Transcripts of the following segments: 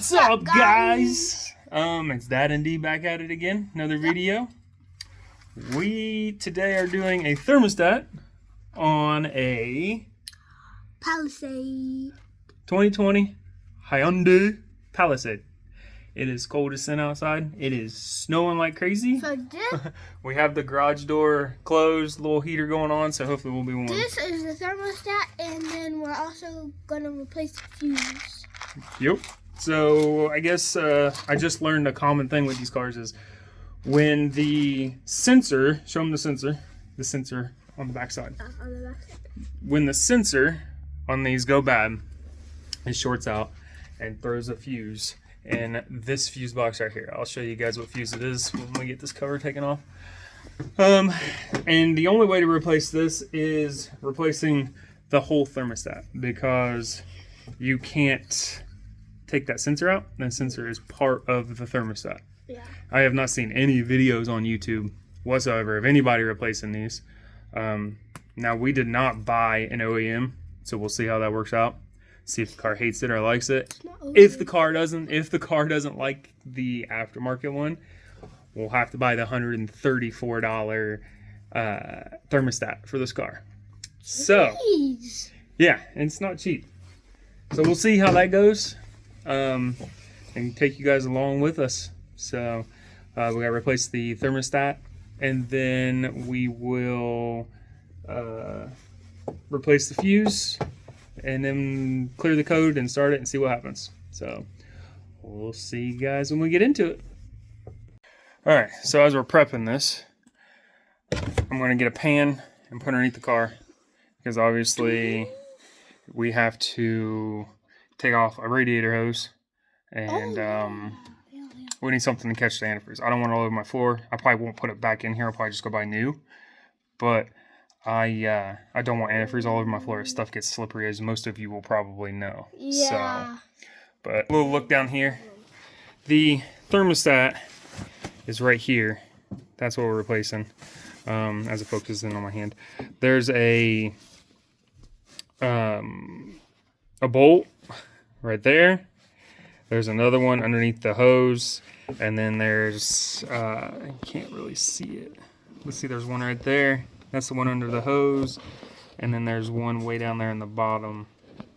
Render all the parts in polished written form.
What's up, guys? It's Dad and D back at it again. Another video. We today are doing a thermostat on a Palisade 2020 Hyundai Palisade. It is cold as sin outside. It is snowing like crazy. So this, We have the garage door closed, little heater going on, so hopefully we'll be warm. this is the thermostat, and then we're also gonna replace the fuse. Yep. So I guess I just learned a common thing with these cars is when the sensor, show them the sensor on the back side. On the back side. When the sensor on these go bad, it shorts out and throws a fuse in this fuse box right here. I'll show you guys what fuse it is when we get this cover taken off. And the only way to replace this is replacing the whole thermostat, because you can't take that sensor out. That sensor is part of the thermostat. Yeah. I have not seen any videos on YouTube whatsoever of anybody replacing these. Now, we did not buy an OEM, so we'll see how that works out. See if the car hates it or likes it. If the car doesn't like the aftermarket one, we'll have to buy the $134 thermostat for this car. So, Jeez. yeah, and it's not cheap. So we'll see how that goes, and take you guys along with us. So we gotta replace the thermostat, and then we will replace the fuse, and then clear the code and start it and see what happens. So we'll see you guys when we get into it. All right, so as we're prepping this, I'm gonna get a pan and put underneath the car, because obviously we have to take off a radiator hose, and we need something to catch the antifreeze. I don't want it all over my floor. I probably won't put it back in here. I'll probably just go buy new. But I don't want antifreeze all over my floor. Stuff gets slippery, as most of you will probably know. Yeah. So, but a little look down here. The thermostat is right here. That's what we're replacing. As it focuses in on my hand, there's a bolt right there. There's another one underneath the hose, and then there's I can't really see it. Let's see, there's one right there. That's the one under the hose, and then there's one way down there in the bottom.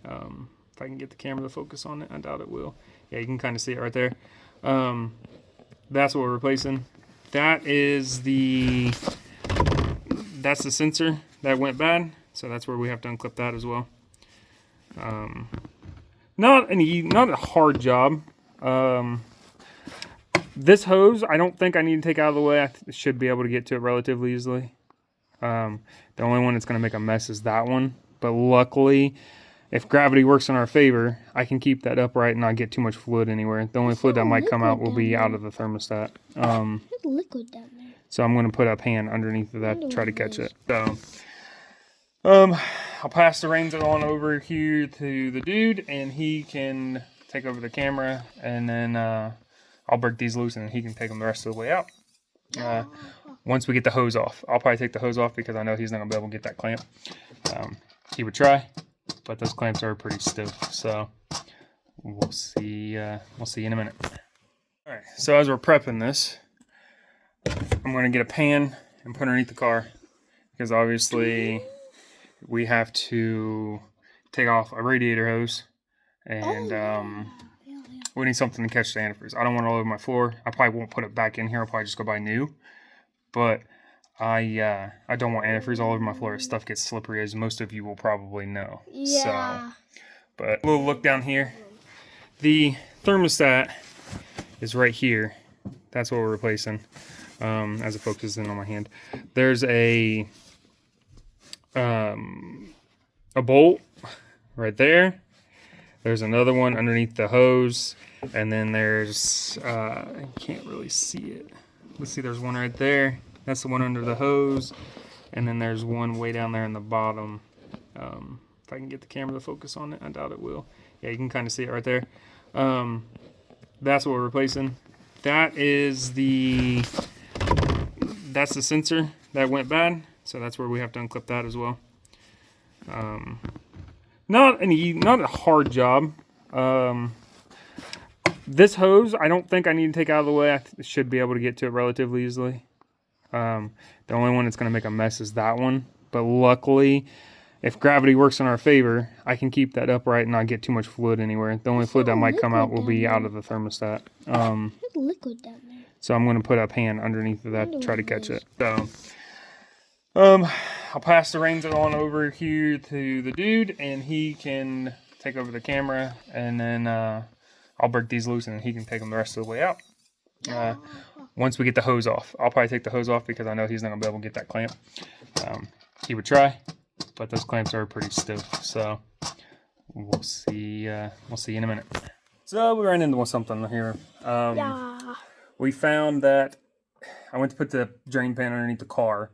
If I can get the camera to focus on it, I doubt it will. Yeah, you can kind of see it right there. That's what we're replacing. That's the sensor that went bad, so that's where we have to unclip that as well. Not a hard job. This hose, I don't think I need to take out of the way. I should be able to get to it relatively easily. The only one that's going to make a mess is that one. But luckily, if gravity works in our favor, I can keep that upright and not get too much fluid anywhere. The only fluid that might come out will be out of the thermostat. There's liquid down there. So I'm going to put a pan underneath of that to try to catch it. So, I'll pass the reins on over here to the dude, and he can take over the camera, and then I'll break these loose, and he can take them the rest of the way out. Once we get the hose off, I'll probably take the hose off because I know he's not going to be able to get that clamp. He would try, but those clamps are pretty stiff. So we'll see. We'll see you in a minute. All right. So as we're prepping this, I'm going to get a pan and put underneath the car, because obviously we have to take off a radiator hose, and we need something to catch the antifreeze. I don't want it all over my floor. I probably won't put it back in here. I'll probably just go buy new. But I don't want antifreeze all over my floor. Stuff gets slippery, as most of you will probably know. Yeah. So, but a little look down here. The thermostat is right here. That's what we're replacing. As it focuses in on my hand, there's a bolt right there. There's another one underneath the hose, and then there's I can't really see it. Let's see, there's one right there. That's the one under the hose, and then there's one way down there in the bottom. If I can get the camera to focus on it, I doubt it will. Yeah, you can kind of see it right there. That's what we're replacing. That's the sensor that went bad, so that's where we have to unclip that as well. Not a hard job. This hose, I don't think I need to take out of the way. I should be able to get to it relatively easily. The only one that's going to make a mess is that one. But luckily, if gravity works in our favor, I can keep that upright and not get too much fluid anywhere. The only fluid that might come out will be out of the thermostat. There's liquid down there. So I'm going to put a pan underneath of that to try to catch it. So, I'll pass the reins on over here to the dude, and he can take over the camera, and then I'll break these loose, and he can take them the rest of the way out. Once we get the hose off, I'll probably take the hose off because I know he's not going to be able to get that clamp. He would try, but those clamps are pretty stiff, so we'll see. We'll see in a minute. So we ran into something here. We found that I went to put the drain pan underneath the car,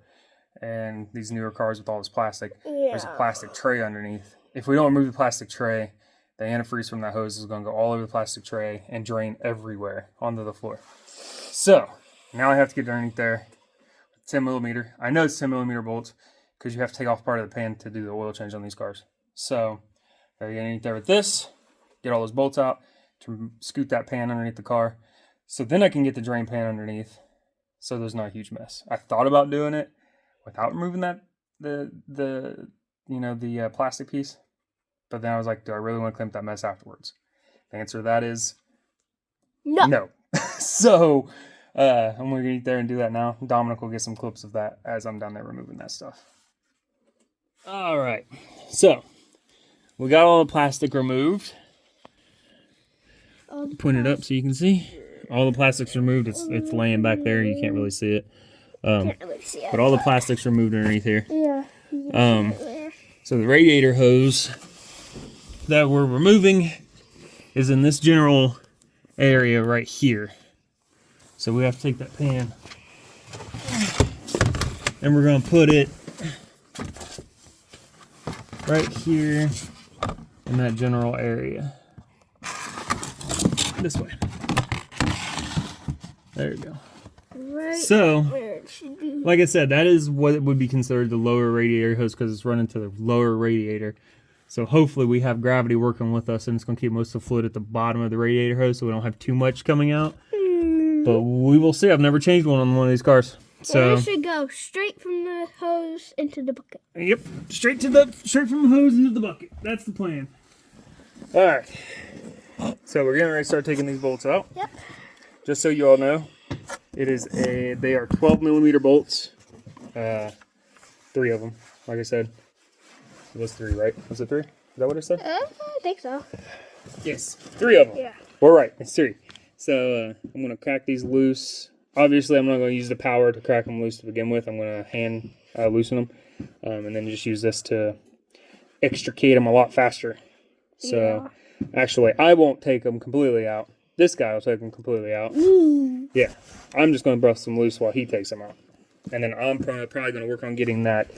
and these newer cars with all this plastic, there's a plastic tray underneath. If we don't remove the plastic tray, the antifreeze from that hose is going to go all over the plastic tray and drain everywhere onto the floor. So now I have to get underneath there. 10 millimeter. I know it's 10 millimeter bolts because you have to take off part of the pan to do the oil change on these cars. So gotta get underneath there with this, get all those bolts out, to scoot that pan underneath the car. So then I can get the drain pan underneath, so there's not a huge mess. I thought about doing it without removing that the plastic piece, but then I was like, do I really want to clamp that mess afterwards? The answer to that is no. So I'm gonna get there and do that now. Dominic will get some clips of that as I'm down there removing that stuff. All right, so we got all the plastic removed. Point it up so you can see. All the plastic's removed. It's laying back there. You can't really see it. But all the plastic's removed underneath here. So the radiator hose that we're removing is in this general area right here. So we have to take that pan and we're going to put it right here in that general area. This way. There we go. Right. So, like I said, that is what would be considered the lower radiator hose because it's running to the lower radiator. So hopefully we have gravity working with us and it's going to keep most of the fluid at the bottom of the radiator hose so we don't have too much coming out. But we will see. I've never changed one on one of these cars. So it should go straight from the hose into the bucket. Yep, straight from the hose into the bucket. That's the plan. All right. So we're getting ready to start taking these bolts out. Yep. Just so you all know, they are 12 millimeter bolts. 3 of them, like I said. It was 3, right? Was it 3? Is that what it said? I think so. Yes, 3 of them. Yeah. We're right, it's 3. So I'm going to crack these loose. Obviously, I'm not going to use the power to crack them loose to begin with. I'm going to hand loosen them. And then just use this to extricate them a lot faster. So actually, I won't take them completely out. This guy will take them completely out. Yeah, I'm just going to brush them loose while he takes them out. And then I'm probably going to work on getting that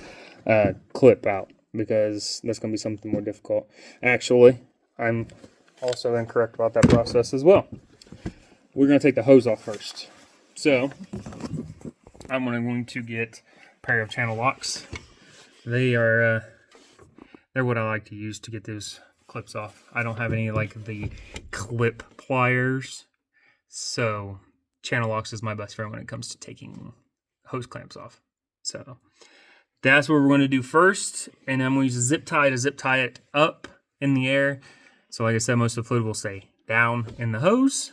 clip out because that's going to be something more difficult. Actually, I'm also incorrect about that process as well. We're going to take the hose off first. So, I'm going to get a pair of channel locks. They're what I like to use to get those clips off. I don't have any like the clip pliers, so channel locks is my best friend when it comes to taking hose clamps off. So that's what we're going to do first, and I'm going to use a zip tie to zip tie it up in the air. So like I said, most of the fluid will stay down in the hose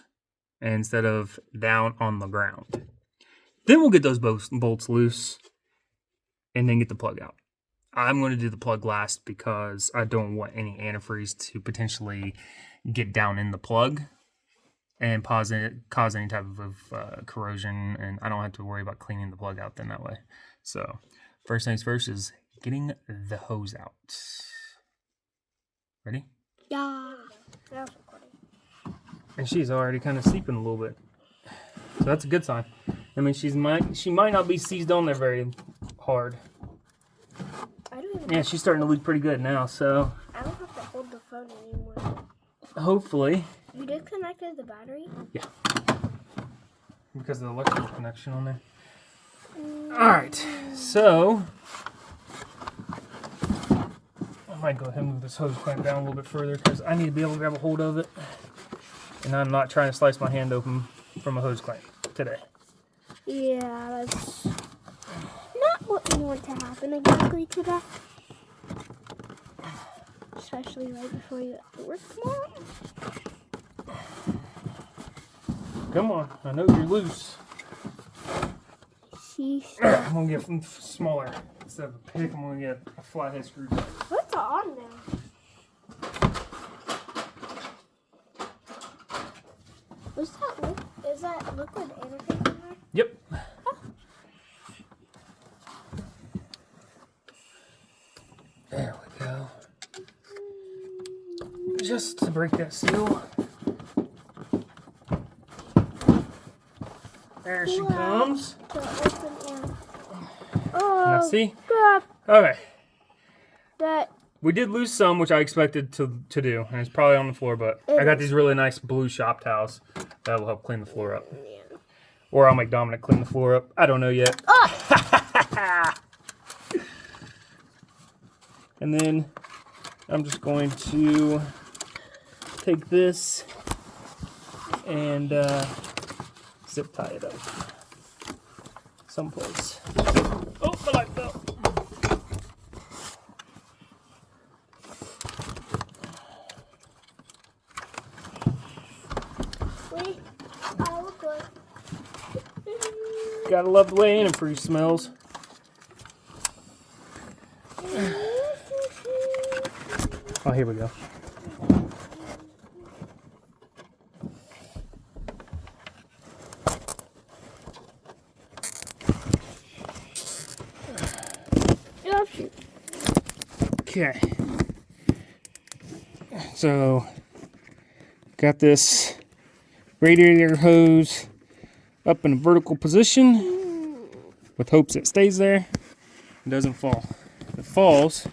instead of down on the ground. Then we'll get those bolts loose and then get the plug out. I'm going to do the plug last because I don't want any antifreeze to potentially get down in the plug and cause any type of corrosion, and I don't have to worry about cleaning the plug out then that way. So first things first is getting the hose out. Ready? Yeah. And she's already kind of sleeping a little bit, so that's a good sign. I mean, she might not be seized on there very hard. Yeah, she's starting to look pretty good now, so I don't have to hold the phone anymore. Hopefully. You disconnected the battery? Yeah. Because of the electrical connection on there. Alright, so I might go ahead and move this hose clamp down a little bit further because I need to be able to grab a hold of it. And I'm not trying to slice my hand open from a hose clamp today. Yeah, that's not what we want to happen exactly today. Especially right before you have to work tomorrow. Come on, I know you're loose. I'm gonna get smaller. Instead of a pick, I'm gonna get a flathead screwdriver. What's on there? What's that? Is that liquid anything in there? Yep. Oh. There we go. Just to break that seal. There she comes. Oh, now see? crap. Okay. That. We did lose some, which I expected to do, and it's probably on the floor, but I got these really nice blue shop towels that'll help clean the floor up. Yeah. Or I'll make Dominic clean the floor up. I don't know yet. Oh. And then I'm just going to take this and zip tie it up someplace. Oh, my light fell. Wait, I look good. Gotta love the way antifreeze smells. Oh, here we go. Okay. So, got this radiator hose up in a vertical position with hopes it stays there and doesn't fall. If it falls,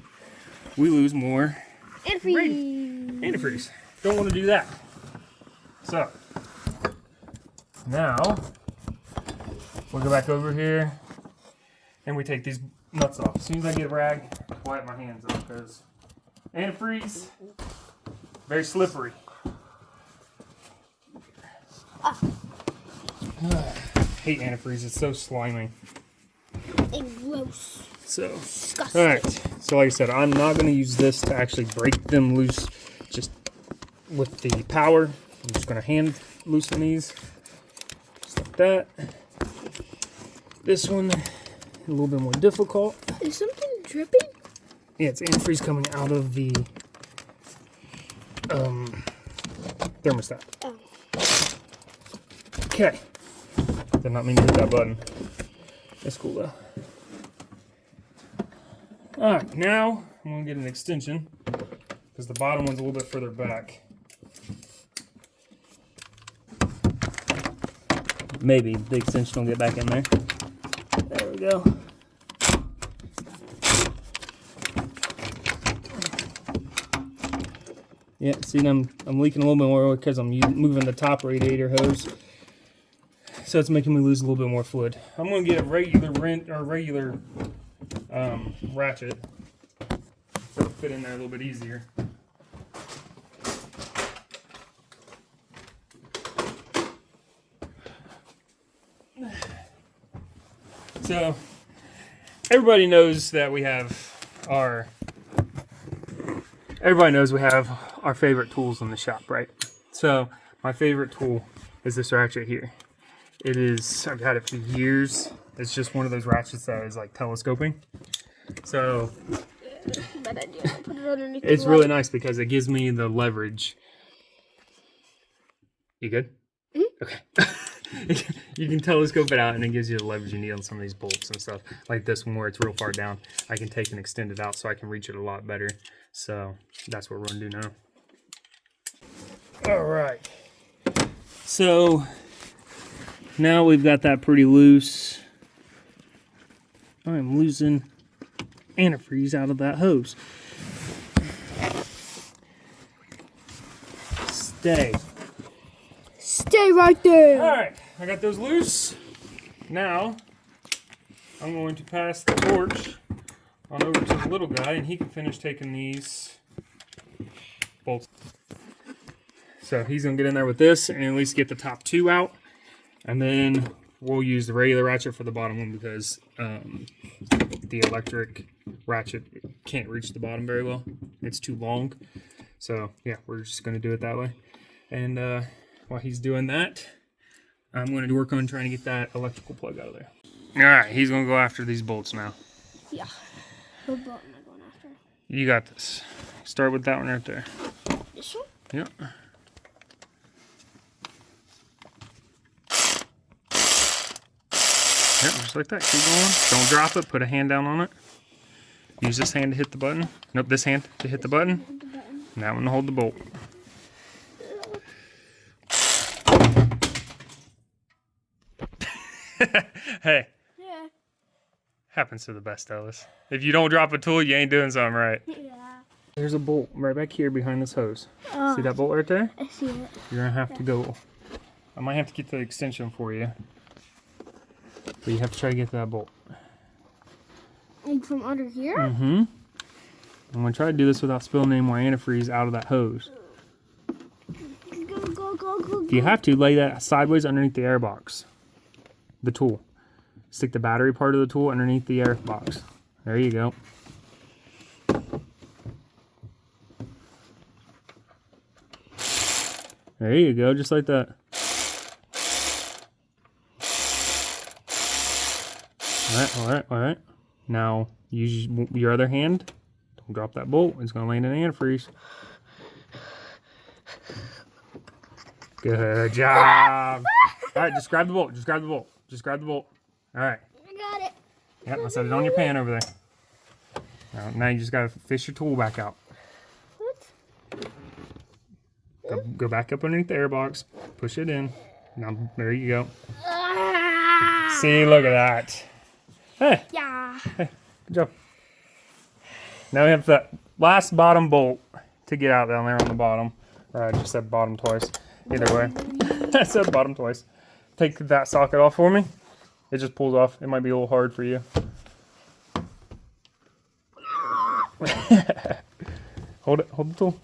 we lose more antifreeze. Don't want to do that. So, now we'll go back over here and we take these nuts off. As soon as I get a rag, wipe my hands off because antifreeze, very slippery. Hate antifreeze, it's so slimy. And gross. So, Disgusting. alright. So like I said, I'm not going to use this to actually break them loose just with the power. I'm just going to hand loosen these. Just like that. This one, a little bit more difficult. Is something dripping? Yeah, it's antifreeze coming out of the thermostat. Oh. Okay. Did not mean to hit that button. That's cool though. Alright, now I'm going to get an extension because the bottom one's a little bit further back. Maybe the extension will get back in there. There we go. Yeah, see, I'm leaking a little bit more because I'm moving the top radiator hose. So it's making me lose a little bit more fluid. I'm going to get a regular ratchet so it'll fit in there a little bit easier. So everybody knows we have our favorite tools in the shop, right? So my favorite tool is this ratchet here. I've had it for years. It's just one of those ratchets that is like telescoping. So Bad idea. Put it underneath it's the really light. nice because it gives me the leverage. You good? Mm-hmm. Okay. You can telescope it out and it gives you the leverage you need on some of these bolts and stuff. Like this one where it's real far down. I can take and extend it out so I can reach it a lot better. So that's what we're going to do now. Alright. So now we've got that pretty loose. I'm losing antifreeze out of that hose. Stay. Stay right there. Alright, I got those loose. Now, I'm going to pass the torch on over to the little guy and he can finish taking these bolts. So he's gonna get in there with this and at least get the top two out, and then we'll use the regular ratchet for the bottom one because the electric ratchet can't reach the bottom very well. It's too long. So yeah, we're just gonna do it that way. And while he's doing that, I'm gonna work on trying to get that electrical plug out of there. All right, he's gonna go after these bolts now. Yeah. What bolt am I going after? You got this. Start with that one right there. This one? Yep. Yep, just like that. Keep going. Don't drop it. Put a hand down on it. Use this hand to hit the button. Nope, this hand to hit the button. And that one to hold the bolt. Hey. Yeah. Happens to the best of us. If you don't drop a tool, you ain't doing something right. Yeah. There's a bolt right back here behind this hose. See that bolt right there? I see it. You're gonna have to go. I might have to get the extension for you. But you have to try to get that bolt. Like from under here? Mm-hmm. I'm gonna try to do this without spilling any more antifreeze out of that hose. Go. If you have to, lay that sideways underneath the air box. The tool. Stick the battery part of the tool underneath the air box. There you go. There you go, just like that. All right. Now, use your other hand. Don't drop that bolt. It's going to land in antifreeze. Good job. All right, just grab the bolt. Just grab the bolt. All right. I got it. Yep, I set it on your pan over there. Now you just got to fish your tool back out. What? Go back up underneath the air box. Push it in. Now, there you go. See, look at that. Hey. Yeah. Hey, good job. Now we have that last bottom bolt to get out down there on the bottom. Or I just said bottom twice. Either way. I said bottom twice. Take that socket off for me. It just pulls off. It might be a little hard for you. Hold it. Hold the tool.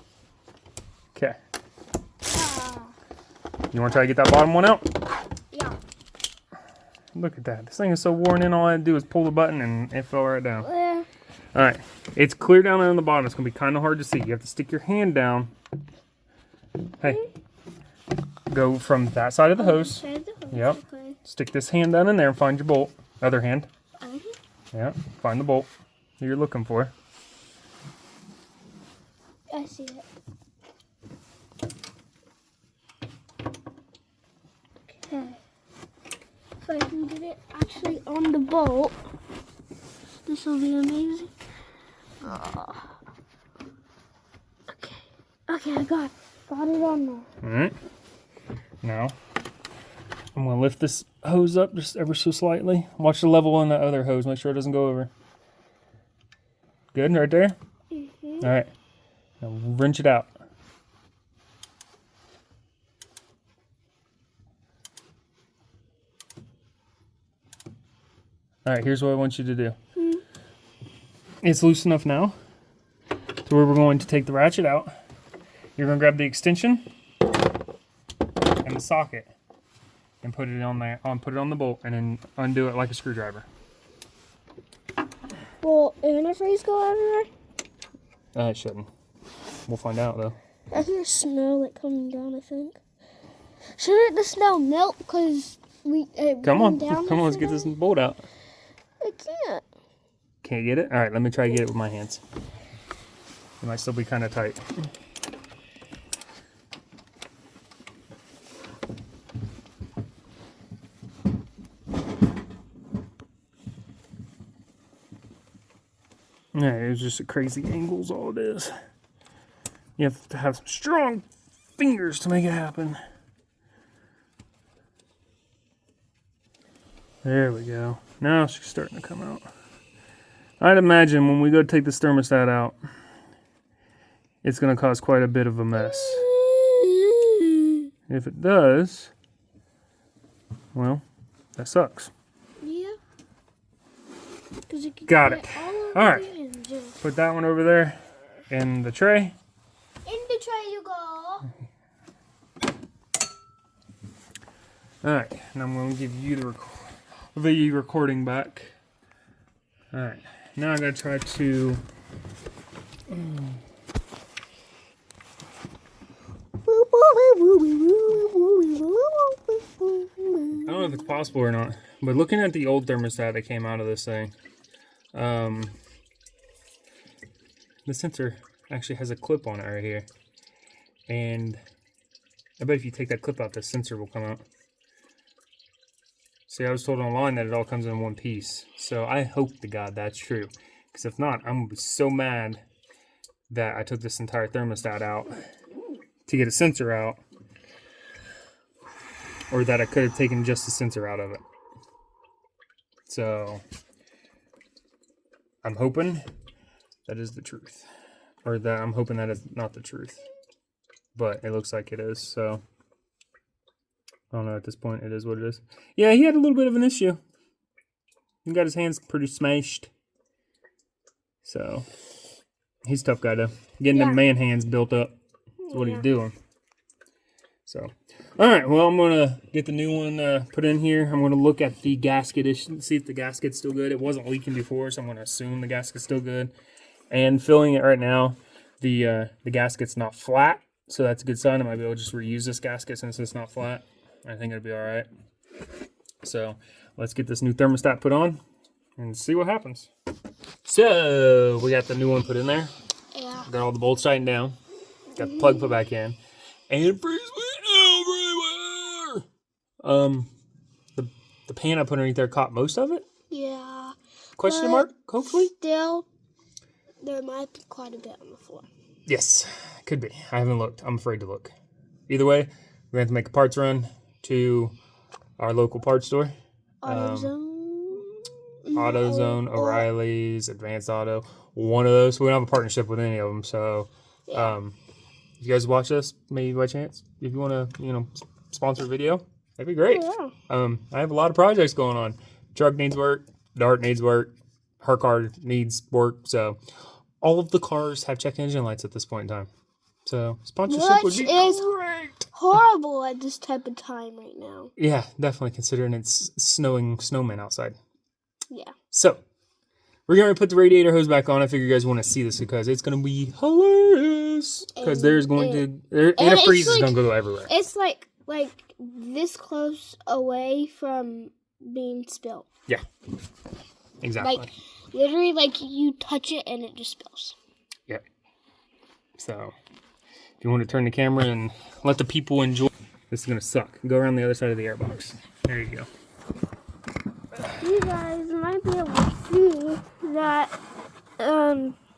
Okay. You want to try to get that bottom one out? Yeah. Look at that. This thing is so worn in. All I had to do is pull the button and it fell right down. Yeah. All right. It's clear down there on the bottom. It's going to be kind of hard to see. You have to stick your hand down. Hey. Go from that side of the hose. Yep. Okay. Stick this hand down in there and find your bolt. Other hand. Uh-huh. Yeah. Find the bolt that you're looking for. I see it. Okay. If I can get it actually on the bolt, this will be amazing. Okay. Okay, I got it on there. Alright. Now, I'm going to lift this hose up just ever so slightly. Watch the level on the other hose. Make sure it doesn't go over. Good, right there? Mm-hmm. Alright. Now wrench it out. Alright, here's what I want you to do. It's loose enough now to where we're going to take the ratchet out. You're going to grab the extension and the socket and put it on there. Put it on the bolt and then undo it like a screwdriver. Will antifreeze go everywhere? It shouldn't. We'll find out though. I hear snow like coming down, I think. Shouldn't the snow melt because Come on, down let's get this bolt out. I can't. Can't get it? All right, let me try to get it with my hands. It might still be kind of tight. Yeah, it's just a crazy angle's all it is. You have to have some strong fingers to make it happen. There we go. Now she's starting to come out. I'd imagine when we go take this thermostat out, it's going to cause quite a bit of a mess. If it does, well, that sucks. Yeah. Got it. All right. Put that one over there in the tray. In the tray you go. Alright, now I'm going to give you the recording back. Alright, now I gotta try to... I don't know if it's possible or not, but looking at the old thermostat that came out of this thing, the sensor actually has a clip on it right here. And I bet if you take that clip out, the sensor will come out. See, I was told online that it all comes in one piece. So I hope to God that's true. Because if not, I'm going to be so mad that I took this entire thermostat out to get a sensor out. Or that I could have taken just the sensor out of it. So I'm hoping that is the truth. Or that I'm hoping that is not the truth. But it looks like it is, so I don't know, at this point it is what it is. Yeah, he had a little bit of an issue. He got his hands pretty smashed. So he's a tough guy though. Getting them man hands built up is what he's doing. So alright, well, I'm gonna get the new one put in here. I'm gonna look at the gasket, see if the gasket's still good. It wasn't leaking before, so I'm gonna assume the gasket's still good. And filling it right now, the gasket's not flat. So that's a good sign. I might be able to just reuse this gasket since it's not flat. I think it'll be all right. So let's get this new thermostat put on and see what happens. So we got the new one put in there. Yeah. Got all the bolts tightened down. Got the plug put back in. And freeze went everywhere. The pan I put underneath there caught most of it. Yeah. Question mark? Hopefully. Still, there might be quite a bit on the floor. Yes, could be. I haven't looked. I'm afraid to look. Either way, we're going to have to make a parts run to our local parts store. AutoZone, O'Reilly's, Advanced Auto. One of those. We don't have a partnership with any of them. So, if you guys watch this, maybe by chance, if you want to, sponsor a video, that'd be great. Yeah. I have a lot of projects going on. Truck needs work. Dart needs work. Her car needs work. So, all of the cars have check engine lights at this point in time. So, sponsorship would be great. Horrible at this type of time right now. Yeah, definitely, considering it's snowmen outside. Yeah. So, we're going to put the radiator hose back on. I figure you guys want to see this because it's going to be hilarious. Because antifreeze is going to go everywhere. It's like this close away from being spilled. Yeah, exactly. Like, literally, like, you touch it and it just spills. Yep. So, if you want to turn the camera and let the people enjoy, this is going to suck. Go around the other side of the airbox. There you go. You guys might be able to see that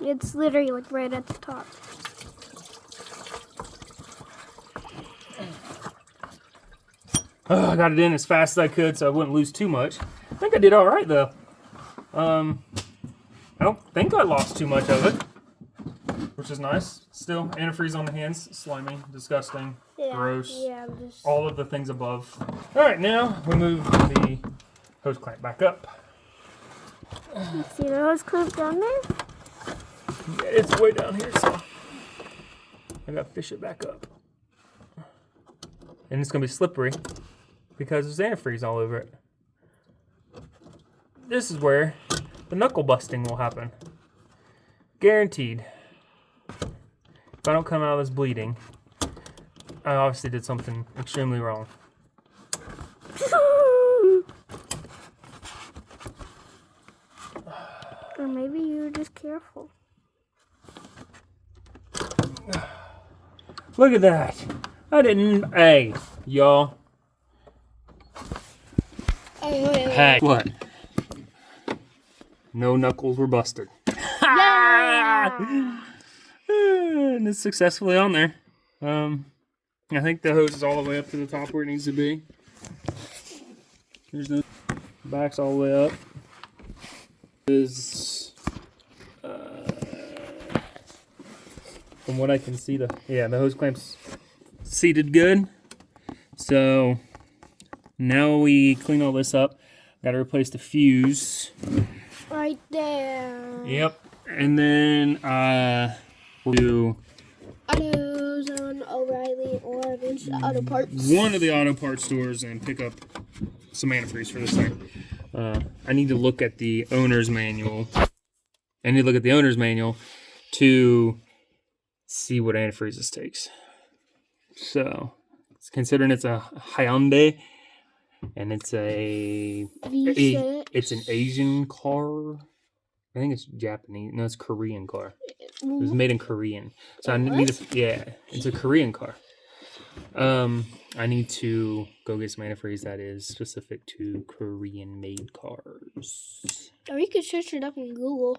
it's literally, like, right at the top. Oh, I got it in as fast as I could so I wouldn't lose too much. I think I did all right, though. I don't think I lost too much of it, which is nice. Still, antifreeze on the hands, slimy, disgusting, gross, all of the things above. All right, now we move the hose clamp back up. See the hose clamp down there? Yeah, it's way down here, so I gotta fish it back up. And it's gonna be slippery because there's antifreeze all over it. This is where the knuckle busting will happen. Guaranteed. If I don't come out of this bleeding, I obviously did something extremely wrong. Or maybe you were just careful. Look at that. I didn't. Hey, y'all. Hey, what? No knuckles were busted. Yeah! And it's successfully on there. I think the hose is all the way up to the top where it needs to be. Here's the back's all the way up. Is from what I can see, the hose clamp's seated good. So now we clean all this up. Got to replace the fuse. Right there. Yep. And then we'll do AutoZone, O'Reilly, or into the auto parts. one of the auto parts stores and pick up some antifreeze for this thing. I need to look at the owner's manual. To see what antifreeze this takes. So, considering it's a Hyundai and it's it's an Asian car. I think it's Japanese. No, it's Korean car. It was made in Korean. So I need it's a Korean car. I need to go get some antifreeze that is specific to Korean made cars. Or you could search it up on Google.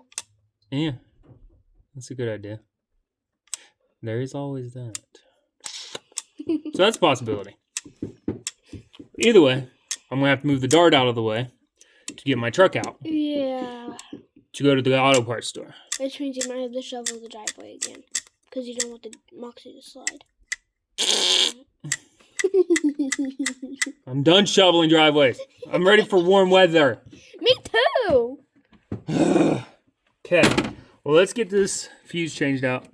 Yeah. That's a good idea. There is always that. So that's a possibility. Either way, I'm going to have to move the dart out of the way to get my truck out. Yeah. To go to the auto parts store. Which means you might have to shovel the driveway again. Because you don't want the Moxie to slide. I'm done shoveling driveways. I'm ready for warm weather. Me too. Okay. Well, let's get this fuse changed out.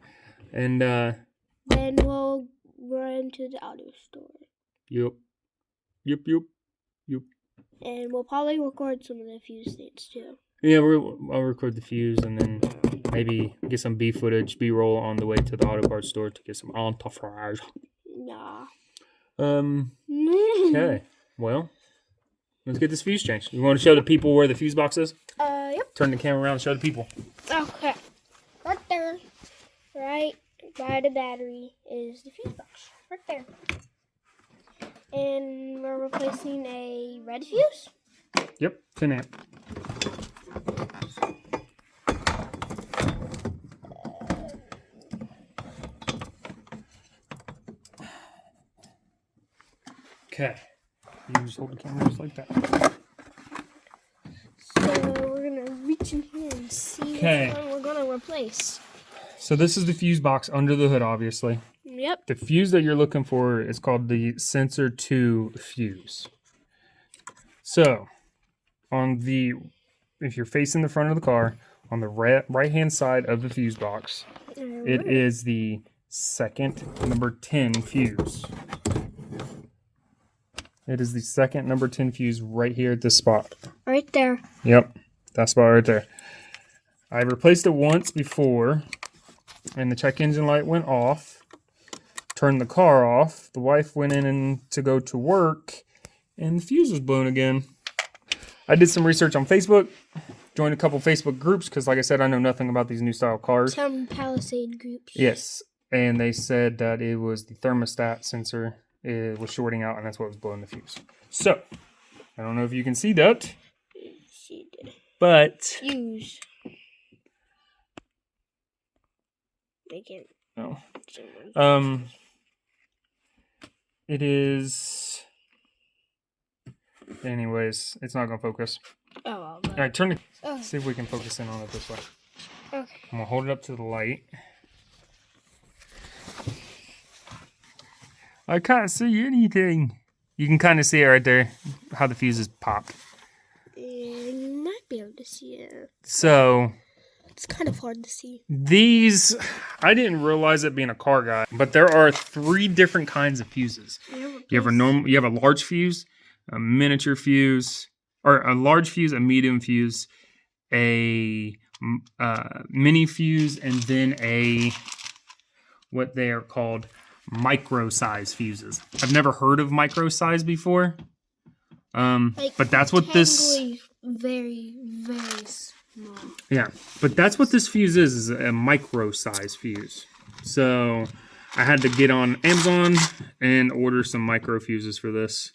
And, then we'll run to the auto store. Yep. And we'll probably record some of the fuse things too. Yeah, I'll record the fuse and then maybe get some B-roll on the way to the auto parts store to get some antifreeze. Nah. Okay. Well, let's get this fuse changed. You want to show the people where the fuse box is? Yep. Turn the camera around and show the people. Okay. Right there. Right by the battery is the fuse box. Right there. And we're replacing a red fuse. Yep, 10 amp. Okay. You just hold the camera just like that. So we're going to reach in here and see which one we're going to replace. So this is the fuse box under the hood, obviously. Yep. The fuse that you're looking for is called the sensor 2 fuse. So, if you're facing the front of the car, on the right-hand side of the fuse box, it is the second number 10 fuse. It is the second number 10 fuse right here at this spot. Right there. Yep, that spot right there. I replaced it once before, and the check engine light went off. Turned the car off. The wife went in to go to work, and the fuse was blown again. I did some research on Facebook, joined a couple Facebook groups, because like I said, I know nothing about these new style cars. Some Palisade groups. Yes, and they said that it was the thermostat sensor. It was shorting out, and that's what was blowing the fuse. So, I don't know if you can see that. She did. But fuse. They can't. No. It is. Anyways, it's not gonna focus. Oh, well. All right, turn it. See if we can focus in on it this way. Okay. I'm gonna hold it up to the light. I can't see anything. You can kind of see it right there, how the fuses pop. You might be able to see it. So, it's kind of hard to see. These, I didn't realize it being a car guy, but there are 3 different kinds of fuses. You have a large fuse, a miniature fuse, or a large fuse, a medium fuse, a mini fuse, and then what they are called micro size fuses. I've never heard of micro size before. But that's what this very, very small. Yeah, but that's what this fuse is a micro size fuse. So I had to get on Amazon and order some micro fuses for this.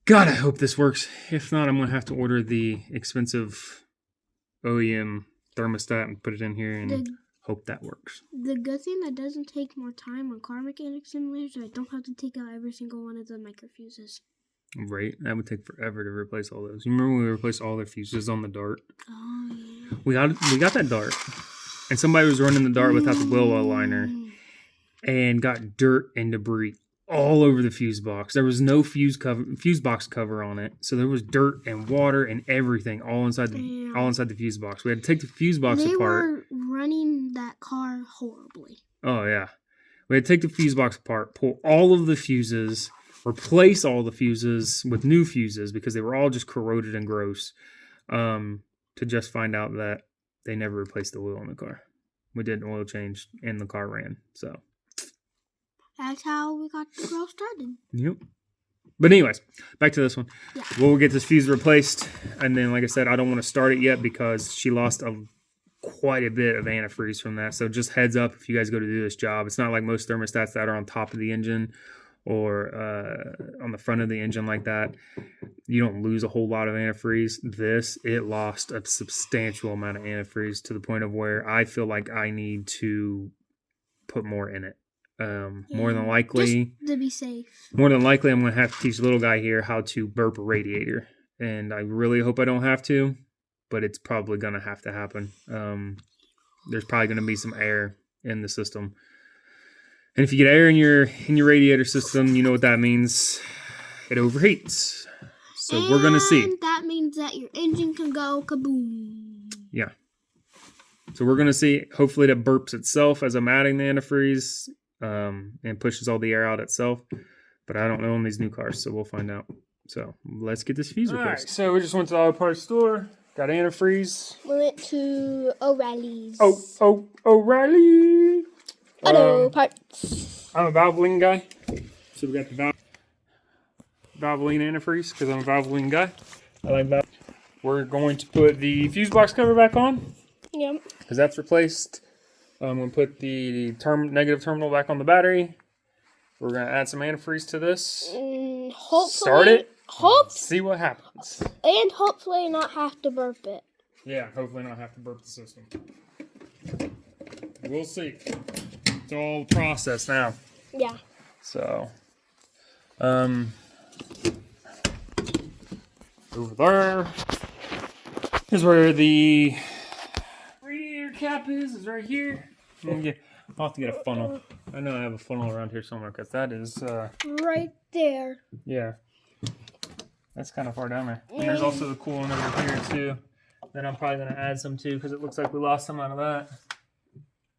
God, I hope this works. If not, I'm going to have to order the expensive OEM thermostat and put it in here and hope that works. The good thing that doesn't take more time on car mechanic simulators, I don't have to take out every single one of the micro fuses. Right, that would take forever to replace all those. You remember when we replaced all their fuses on the Dart? Oh, yeah. We got that Dart, and somebody was running the Dart without the wheel well liner, and got dirt and debris all over the fuse box. There was no fuse box cover on it, so there was dirt and water and everything all inside the fuse box. We had to take the fuse box apart. They were running that car horribly. Oh yeah, We had to take the fuse box apart, pull all of the fuses, replace all the fuses with new fuses because they were all just corroded and gross. To just find out that they never replaced the oil in the car. We did an oil change and the car ran. So that's how we got the girl started. Yep. But anyways, back to this one. Yeah. We'll get this fuse replaced, and then, like I said, I don't want to start it yet because she lost quite a bit of antifreeze from that. So just heads up if you guys go to do this job. It's not like most thermostats that are on top of the engine or on the front of the engine like that. You don't lose a whole lot of antifreeze. It lost a substantial amount of antifreeze to the point of where I feel like I need to put more in it. More than likely, just to be safe. More than likely, I'm going to have to teach the little guy here how to burp a radiator. And I really hope I don't have to, but it's probably going to have to happen. There's probably going to be some air in the system. And if you get air in your radiator system, you know what that means. It overheats. So we're going to see. And that means that your engine can go kaboom. Yeah. So we're going to see. Hopefully that burps itself as I'm adding the antifreeze and pushes all the air out itself. But I don't know on these new cars, so we'll find out. So let's get this fuse replaced. All right, so we just went to the auto parts store. Got antifreeze. We went to O'Reilly's. O'Reilly. Auto parts. I'm a Valvoline guy. So we got the Valvoline antifreeze because I'm a Valvoline guy. I like that. We're going to put the fuse box cover back on. Yep. Because that's replaced. I'm going to put the negative terminal back on the battery. We're going to add some antifreeze to this. Hopefully. Start it. See what happens. And hopefully not have to burp it. Yeah, hopefully not have to burp the system. We'll see. It's all process now. Yeah. So, over there is where the radiator cap is right here. I'll have to get a funnel. I know I have a funnel around here somewhere because that is... right there. Yeah. That's kind of far down there. And there's also the coolant over here too. That I'm probably going to add some too because it looks like we lost some out of that.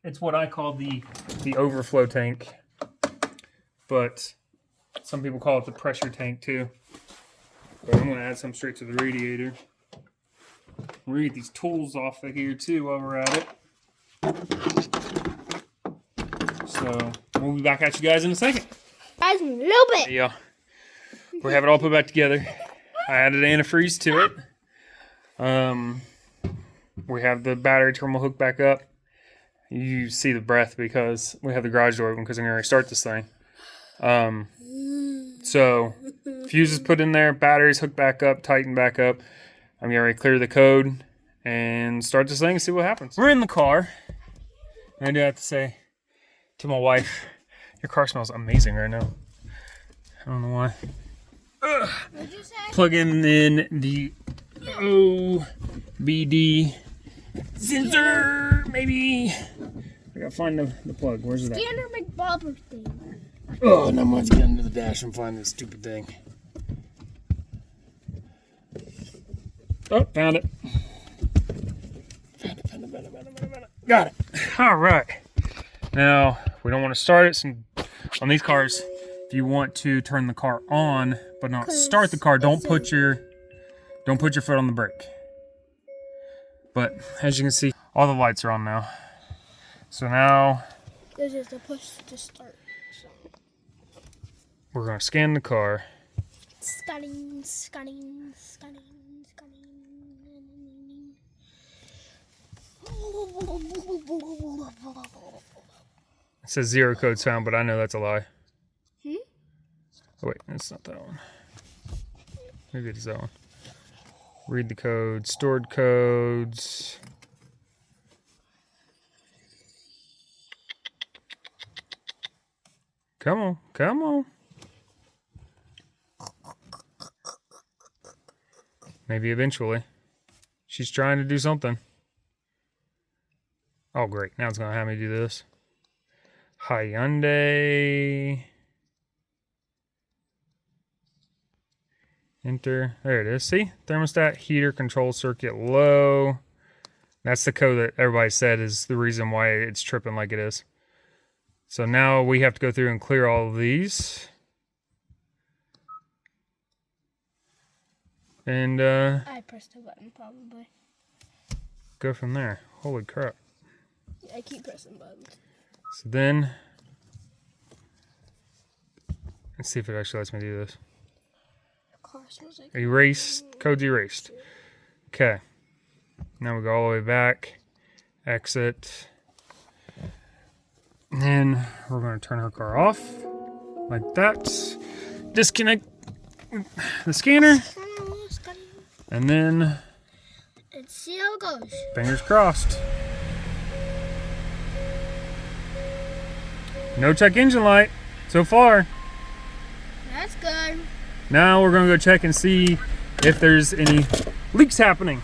It's what I call the overflow tank. But some people call it the pressure tank too. But I'm going to add some straight to the radiator. We're going to get these tools off of here too while we're at it. So we'll be back at you guys in a second. Guys, in a little bit. Yeah. We have it all put back together. I added antifreeze to it. We have the battery terminal hooked back up. You see the breath because we have the garage door open because I'm going to restart this thing. So, fuse is put in there, batteries hooked back up, tightened back up. I'm going to clear the code and start this thing and see what happens. We're in the car. And I do have to say to my wife, your car smells amazing right now. I don't know why. What'd you say? Plugging in the OBD sensor, maybe. I gotta find the plug. Where's it at? Standard McBobber thing. Oh, now let's get into the dash and find this stupid thing. Oh, found it. Found it. Got it. All right. Now, we don't want to start it. On these cars, if you want to turn the car on but not start the car, don't put your foot on the brake. But as you can see, all the lights are on now. So now There's just a push to start. So. We're gonna scan the car. Scanning. It says 0 code sound, but I know that's a lie. Hmm? Oh wait, that's not that one. Maybe it's that one. Read the code, stored codes. Come on. Maybe eventually. She's trying to do something. Oh great, now it's gonna have me do this. Hyundai. Enter. There it is. See? Thermostat heater control circuit low. That's the code that everybody said is the reason why it's tripping like it is. So now we have to go through and clear all of these. And I pressed a button probably. go from there. Holy crap. Yeah, I keep pressing buttons. So then, let's see if it actually lets me do this. Car smells like Erase, code's erased. Okay. Now we go all the way back, exit. And then we're going to turn her car off like that. Disconnect the scanner. And then, let's see how it goes. fingers crossed. No check engine light so far. That's good. Now we're going to go check and see if there's any leaks happening.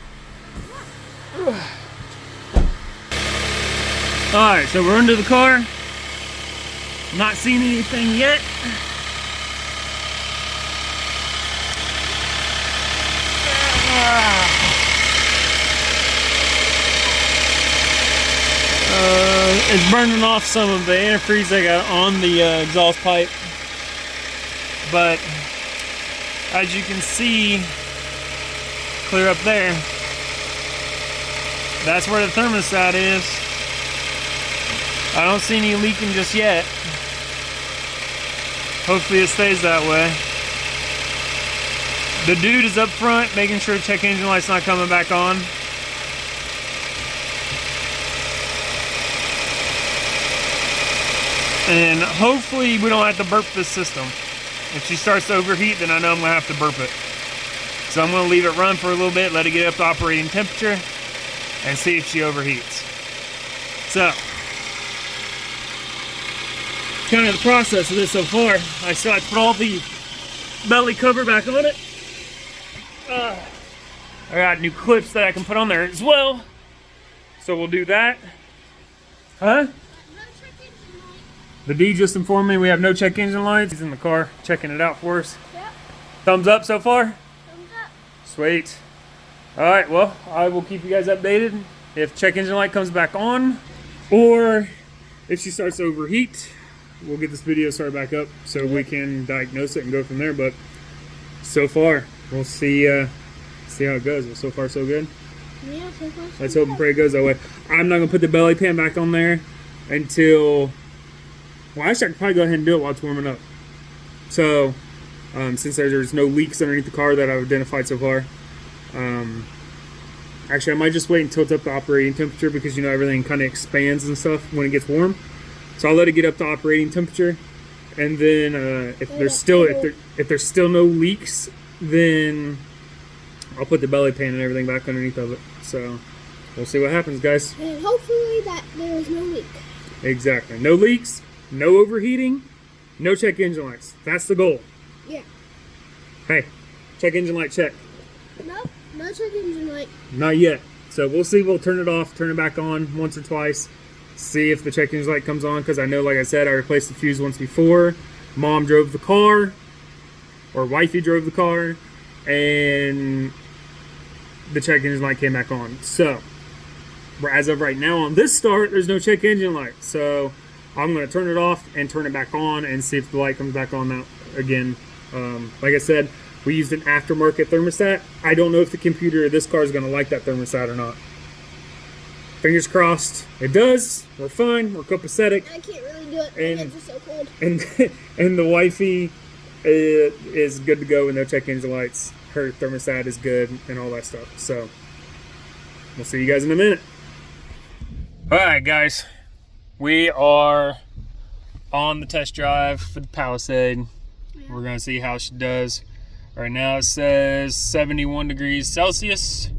Alright, so we're under the car. Not seeing anything yet. It's burning off some of the antifreeze I got on the exhaust pipe. But as you can see, clear up there, that's where the thermostat is. I don't see any leaking just yet. Hopefully it stays that way. The dude is up front making sure check engine light's not coming back on. And hopefully we don't have to burp this system. If she starts to overheat, then I know I'm gonna have to burp it. So I'm gonna leave it run for a little bit, let it get up to operating temperature, and see if she overheats. So, kind of the process of this so far. I still have to put all the belly cover back on it. I got new clips that I can put on there as well. So we'll do that. Huh? The D just informed me we have no check engine lights. He's in the car checking it out for us. Yep. Thumbs up so far? Thumbs up. Sweet. Alright, well, I will keep you guys updated if check engine light comes back on, or if she starts to overheat. We'll get this video started back up so we can diagnose it and go from there. But so far, we'll see how it goes. But so far, so good. Yeah, so far, so Let's hope and pray it goes that way. I'm not going to put the belly pan back on there until... Well, actually, I could probably go ahead and do it while it's warming up. So, since there's no leaks underneath the car that I've identified so far. Actually, I might just wait until it's up to operating temperature because, you know, everything kind of expands and stuff when it gets warm. So I'll let it get up to operating temperature. And then if there's still no leaks, then I'll put the belly pan and everything back underneath of it. So we'll see what happens, guys. And hopefully that there is no leak. Exactly. No leaks. No overheating, no check engine lights. That's the goal. Yeah. Hey, check engine light check. Nope, no check engine light. Not yet. So we'll see. We'll turn it off, turn it back on once or twice. See if the check engine light comes on. Because I know, like I said, I replaced the fuse once before. Mom drove the car, or wifey drove the car, and the check engine light came back on. So, as of right now on this start, there's no check engine light. So I'm going to turn it off and turn it back on and see if the light comes back on now again. Like I said, we used an aftermarket thermostat. I don't know if the computer of this car is going to like that thermostat or not. Fingers crossed it does. We're fine. We're copacetic. I can't really do it. My hands are so cold. And the wifey is good to go with no check engine lights. Her thermostat is good and all that stuff. So we'll see you guys in a minute. All right, guys. We are on the test drive for the Palisade. Yeah. We're going to see how she does. Right now it says 71 degrees Celsius.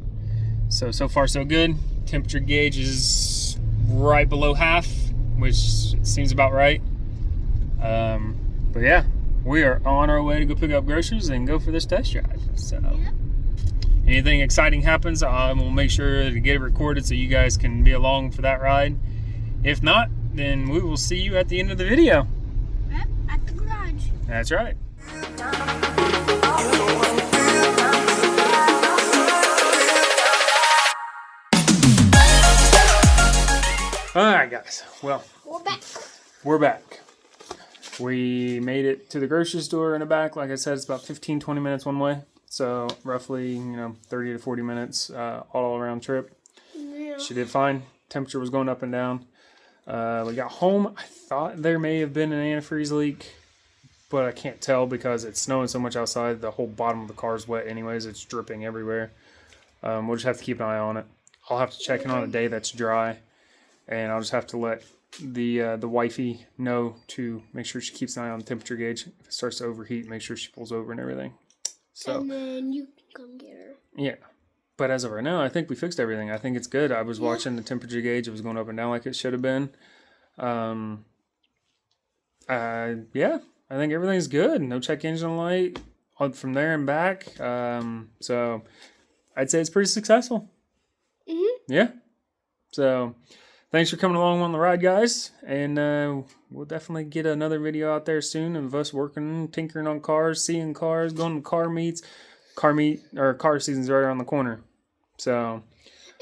So far so good. Temperature gauge is right below half, which seems about right. But yeah, we are on our way to go pick up groceries and go for this test drive. So yep. Anything exciting happens, I will make sure to get it recorded so you guys can be along for that ride. If not, then we will see you at the end of the video. Yep, at the garage. That's right. All right, guys. Well, we're back. we're back. We made it to the grocery store in the back. Like I said, it's about 15-20 minutes one way. So roughly, 30 to 40 minutes all around trip. Yeah. She did fine. Temperature was going up and down. We got home. I thought there may have been an antifreeze leak, but I can't tell because it's snowing so much outside. The whole bottom of the car is wet anyways. It's dripping everywhere. We'll just have to keep an eye on it. I'll have to check in on a day that's dry, and I'll just have to let the wifey know to make sure she keeps an eye on the temperature gauge. If it starts to overheat, make sure she pulls over and everything. So, and then you can come get her. Yeah. But as of right now, I think we fixed everything. I think it's good. I was watching the temperature gauge. It was going up and down like it should have been. Yeah, I think everything's good. No check engine light from there and back. So I'd say it's pretty successful. Mm-hmm. Yeah. So thanks for coming along on the ride, guys. And we'll definitely get another video out there soon of us working, tinkering on cars, seeing cars, going to car meets. Car season's right around the corner. So.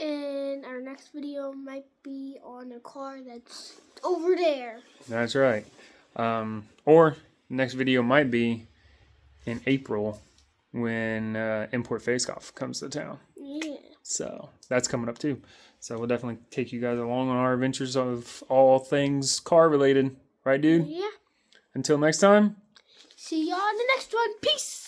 And our next video might be on a car that's over there. That's right. Or next video might be in April when Import Face Off comes to town. Yeah. So that's coming up too. So we'll definitely take you guys along on our adventures of all things car related. Right, dude? Yeah. Until next time. See y'all in the next one. Peace.